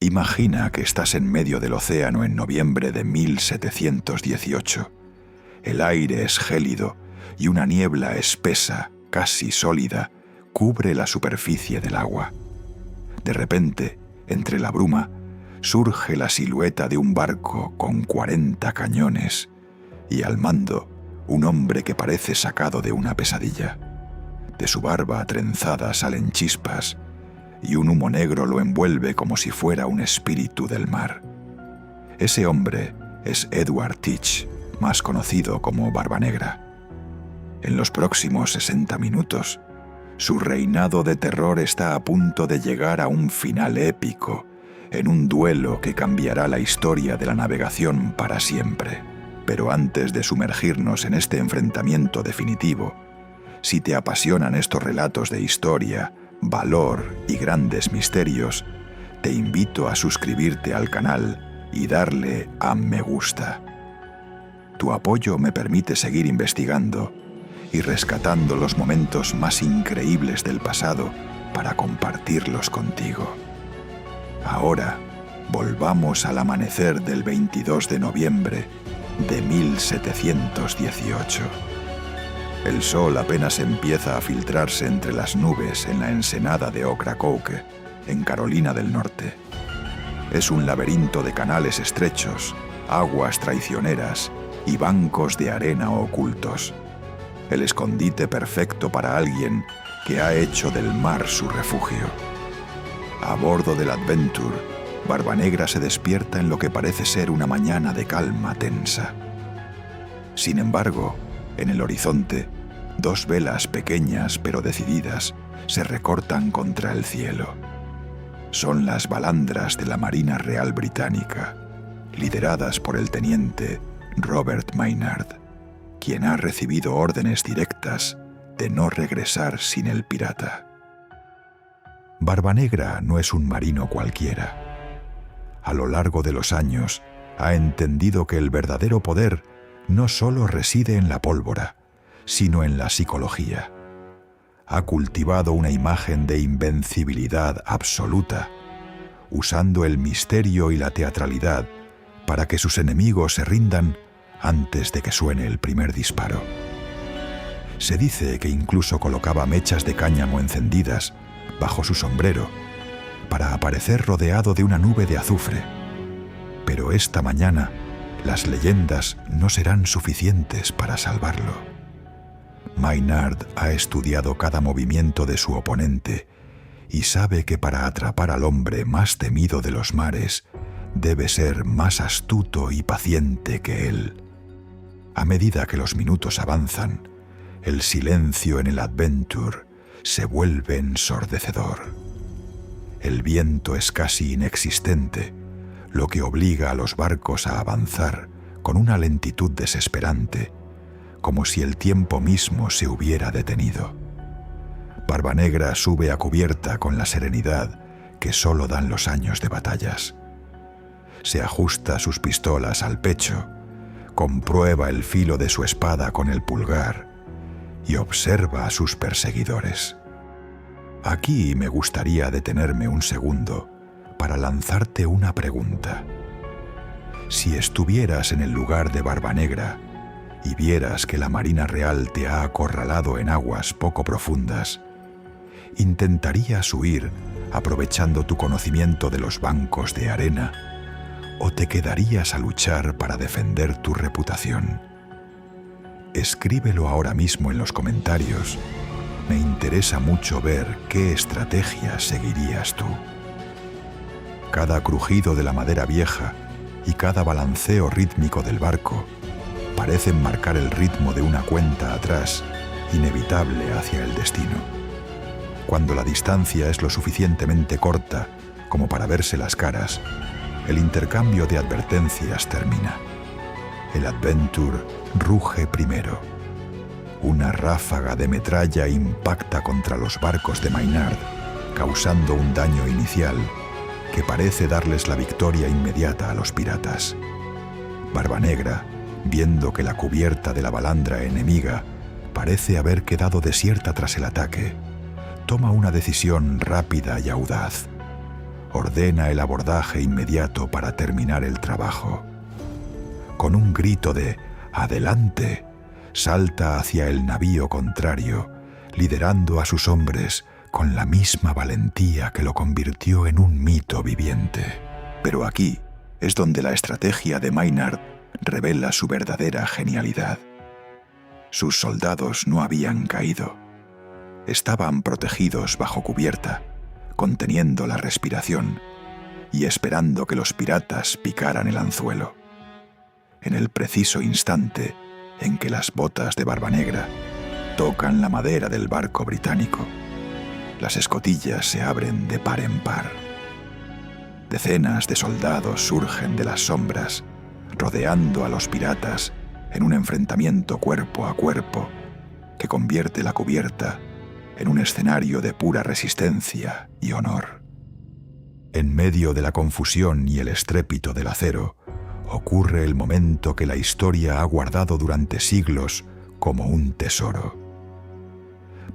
Imagina que estás en medio del océano en noviembre de 1718. El aire es gélido y una niebla espesa, casi sólida, cubre la superficie del agua. De repente, entre la bruma, surge la silueta de un barco con 40 cañones y al mando un hombre que parece sacado de una pesadilla. De su barba trenzada salen chispas y un humo negro lo envuelve como si fuera un espíritu del mar. Ese hombre es Edward Teach, más conocido como Barbanegra. En los próximos 60 minutos, su reinado de terror está a punto de llegar a un final épico, en un duelo que cambiará la historia de la navegación para siempre. Pero antes de sumergirnos en este enfrentamiento definitivo, si te apasionan estos relatos de historia, valor y grandes misterios, te invito a suscribirte al canal y darle a me gusta. Tu apoyo me permite seguir investigando y rescatando los momentos más increíbles del pasado para compartirlos contigo. Ahora, volvamos al amanecer del 22 de noviembre de 1718. El sol apenas empieza a filtrarse entre las nubes en la ensenada de Ocracoke, en Carolina del Norte. Es un laberinto de canales estrechos, aguas traicioneras y bancos de arena ocultos. El escondite perfecto para alguien que ha hecho del mar su refugio. A bordo del Adventure, Barbanegra se despierta en lo que parece ser una mañana de calma tensa. Sin embargo, en el horizonte, dos velas pequeñas pero decididas se recortan contra el cielo. Son las balandras de la Marina Real Británica, lideradas por el teniente Robert Maynard, quien ha recibido órdenes directas de no regresar sin el pirata. Barbanegra no es un marino cualquiera. A lo largo de los años, ha entendido que el verdadero poder no solo reside en la pólvora, sino en la psicología. Ha cultivado una imagen de invencibilidad absoluta, usando el misterio y la teatralidad para que sus enemigos se rindan antes de que suene el primer disparo. Se dice que incluso colocaba mechas de cáñamo encendidas bajo su sombrero para aparecer rodeado de una nube de azufre. Pero esta mañana, las leyendas no serán suficientes para salvarlo. Maynard ha estudiado cada movimiento de su oponente y sabe que para atrapar al hombre más temido de los mares, debe ser más astuto y paciente que él. A medida que los minutos avanzan, el silencio en el Adventure se vuelve ensordecedor. El viento es casi inexistente, lo que obliga a los barcos a avanzar con una lentitud desesperante, como si el tiempo mismo se hubiera detenido. Barbanegra sube a cubierta con la serenidad que solo dan los años de batallas. Se ajusta sus pistolas al pecho, comprueba el filo de su espada con el pulgar y observa a sus perseguidores. Aquí me gustaría detenerme un segundo para lanzarte una pregunta. Si estuvieras en el lugar de Barbanegra y vieras que la Marina Real te ha acorralado en aguas poco profundas, ¿intentarías huir aprovechando tu conocimiento de los bancos de arena o te quedarías a luchar para defender tu reputación? Escríbelo ahora mismo en los comentarios. Me interesa mucho ver qué estrategia seguirías tú. Cada crujido de la madera vieja y cada balanceo rítmico del barco parecen marcar el ritmo de una cuenta atrás inevitable hacia el destino. Cuando la distancia es lo suficientemente corta como para verse las caras, el intercambio de advertencias termina. El Adventure ruge primero. Una ráfaga de metralla impacta contra los barcos de Maynard, causando un daño inicial que parece darles la victoria inmediata a los piratas. Barbanegra, viendo que la cubierta de la balandra enemiga parece haber quedado desierta tras el ataque, toma una decisión rápida y audaz. ordena el abordaje inmediato para terminar el trabajo. Con un grito de ¡adelante!, salta hacia el navío contrario, liderando a sus hombres con la misma valentía que lo convirtió en un mito viviente. Pero aquí es donde la estrategia de Maynard revela su verdadera genialidad. Sus soldados no habían caído. Estaban protegidos bajo cubierta, conteniendo la respiración y esperando que los piratas picaran el anzuelo. En el preciso instante en que las botas de Barbanegra tocan la madera del barco británico, las escotillas se abren de par en par. Decenas de soldados surgen de las sombras, rodeando a los piratas en un enfrentamiento cuerpo a cuerpo que convierte la cubierta en un escenario de pura resistencia y honor. En medio de la confusión y el estrépito del acero, ocurre el momento que la historia ha guardado durante siglos como un tesoro.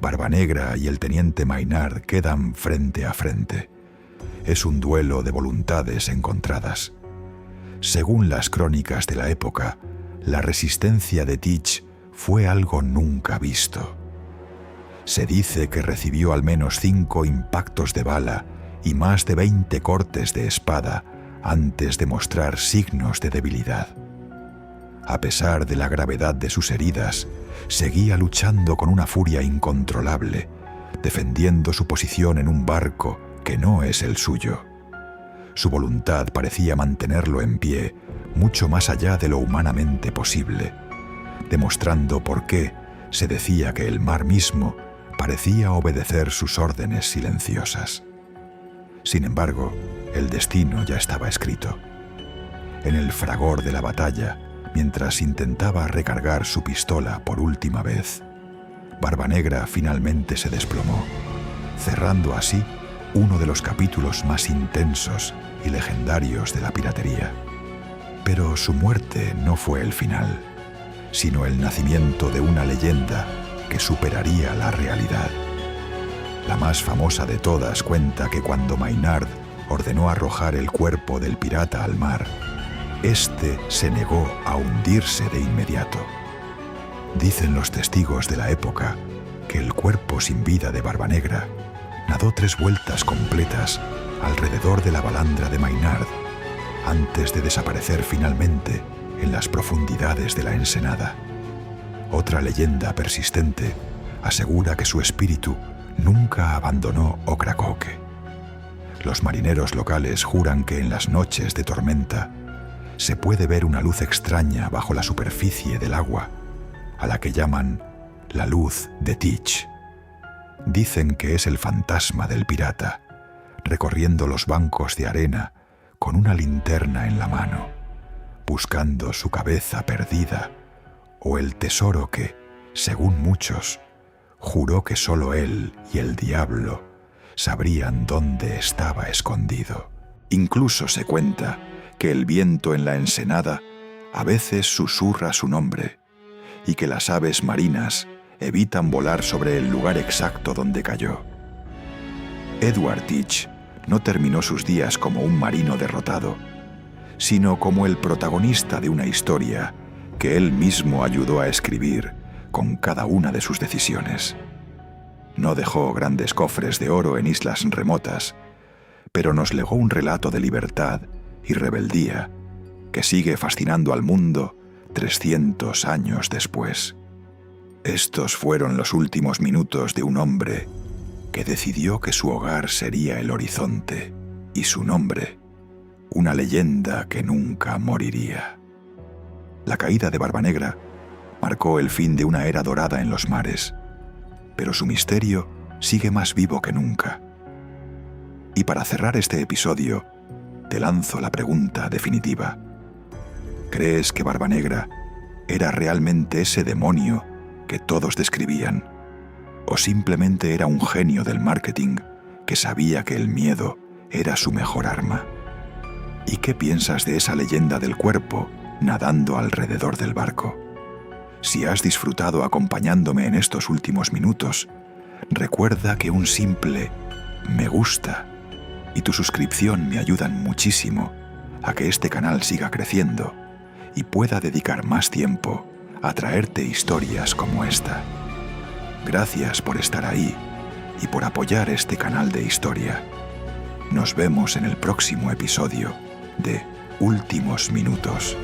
Barbanegra y el teniente Maynard quedan frente a frente. Es un duelo de voluntades encontradas. Según las crónicas de la época, la resistencia de Teach fue algo nunca visto. Se dice que recibió al menos 5 impactos de bala y más de 20 cortes de espada antes de mostrar signos de debilidad. A pesar de la gravedad de sus heridas, seguía luchando con una furia incontrolable, defendiendo su posición en un barco que no es el suyo. Su voluntad parecía mantenerlo en pie mucho más allá de lo humanamente posible, demostrando por qué se decía que el mar mismo parecía obedecer sus órdenes silenciosas. Sin embargo, el destino ya estaba escrito. En el fragor de la batalla, mientras intentaba recargar su pistola por última vez, Barbanegra finalmente se desplomó, cerrando así uno de los capítulos más intensos y legendarios de la piratería. Pero su muerte no fue el final, sino el nacimiento de una leyenda que superaría la realidad. La más famosa de todas cuenta que cuando Maynard ordenó arrojar el cuerpo del pirata al mar, éste se negó a hundirse de inmediato. Dicen los testigos de la época que el cuerpo sin vida de Barbanegra nadó 3 vueltas completas alrededor de la balandra de Maynard antes de desaparecer finalmente en las profundidades de la ensenada. Otra leyenda persistente asegura que su espíritu nunca abandonó Ocracoke. Los marineros locales juran que en las noches de tormenta se puede ver una luz extraña bajo la superficie del agua, a la que llaman la luz de Teach. Dicen que es el fantasma del pirata, recorriendo los bancos de arena con una linterna en la mano, buscando su cabeza perdida o el tesoro que, según muchos, juró que solo él y el diablo sabrían dónde estaba escondido. Incluso se cuenta que el viento en la ensenada a veces susurra su nombre y que las aves marinas evitan volar sobre el lugar exacto donde cayó. Edward Teach no terminó sus días como un marino derrotado, sino como el protagonista de una historia que él mismo ayudó a escribir con cada una de sus decisiones. No dejó grandes cofres de oro en islas remotas, pero nos legó un relato de libertad y rebeldía que sigue fascinando al mundo 300 años después. Estos fueron los últimos minutos de un hombre que decidió que su hogar sería el horizonte y su nombre, una leyenda que nunca moriría. La caída de Barbanegra marcó el fin de una era dorada en los mares, pero su misterio sigue más vivo que nunca. Y para cerrar este episodio, te lanzo la pregunta definitiva. ¿Crees que Barbanegra era realmente ese demonio que todos describían? ¿O simplemente era un genio del marketing que sabía que el miedo era su mejor arma? ¿Y qué piensas de esa leyenda del cuerpo nadando alrededor del barco? Si has disfrutado acompañándome en estos últimos minutos, recuerda que un simple me gusta y tu suscripción me ayudan muchísimo a que este canal siga creciendo y pueda dedicar más tiempo a traerte historias como esta. Gracias por estar ahí y por apoyar este canal de historia. Nos vemos en el próximo episodio de Últimos Minutos.